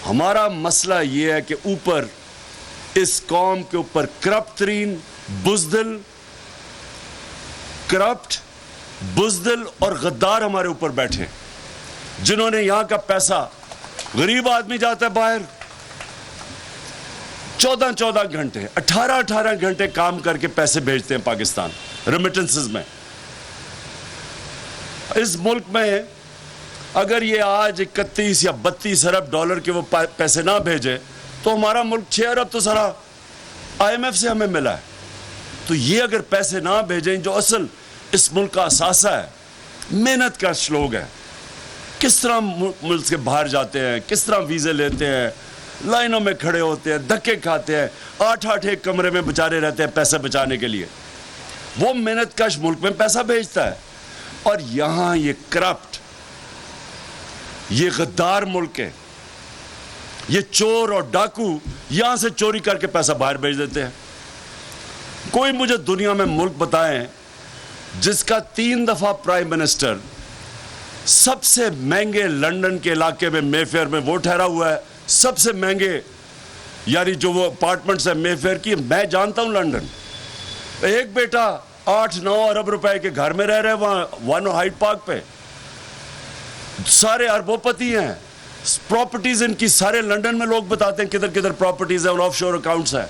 ہمارا مسئلہ یہ ہے کہ اوپر اس قوم کے اوپر کرپٹ ترین بزدل اور غدار ہمارے اوپر بیٹھے، جنہوں نے یہاں کا پیسہ، غریب آدمی جاتا ہے باہر 14 گھنٹے 18 گھنٹے کام کر کے پیسے بھیجتے ہیں پاکستان ریمیٹنسز میں۔ اس ملک میں اگر یہ آج 31 یا 32 ارب ڈالر کے وہ پیسے نہ بھیجے تو ہمارا ملک 6 ارب تو سارا IMF سے ہمیں ملا ہے۔ تو یہ اگر پیسے نہ بھیجیں، جو اصل اس ملک کا اثاثہ ہے، محنت کش لوگ ہیں، کس طرح ملک سے باہر جاتے ہیں، کس طرح ویزے لیتے ہیں، لائنوں میں کھڑے ہوتے ہیں، دھکے کھاتے ہیں، 8 ایک کمرے میں بچارے رہتے ہیں پیسے بچانے کے لیے، وہ محنت کش ملک میں پیسہ بھیجتا ہے۔ اور یہاں یہ کرپٹ، یہ غدار ملک ہے، یہ چور اور ڈاکو یہاں سے چوری کر کے پیسہ باہر بھیج دیتے ہیں۔ کوئی مجھے دنیا میں ملک بتائیں جس کا 3 دفعہ پرائم منسٹر سب سے مہنگے لنڈن کے علاقے میں مے فیئر میں وہ ٹھہرا ہوا ہے، سب سے مہنگے، یعنی جو وہ اپارٹمنٹس ہیں مے فیئر کی، میں جانتا ہوں لنڈن، ایک بیٹا 8-9 ارب روپے کے گھر میں رہ رہے وہاں 1 ہائیڈ پارک پہ، سارے اربوں پتی ہیں، پراپرٹیز ان کی سارے لنڈن میں، لوگ بتاتے ہیں کدھر کدھر پراپرٹیز ہیں اور آف شور اکاؤنٹس ہیں،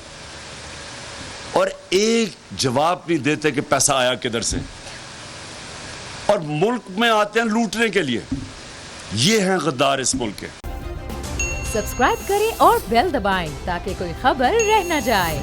اور ایک جواب نہیں دیتے کہ پیسہ آیا کدھر سے، اور ملک میں آتے ہیں لوٹنے کے لیے۔ یہ ہیں غدار اس ملک کے۔ سبسکرائب کریں اور بیل دبائیں تاکہ کوئی خبر رہ نہ جائے۔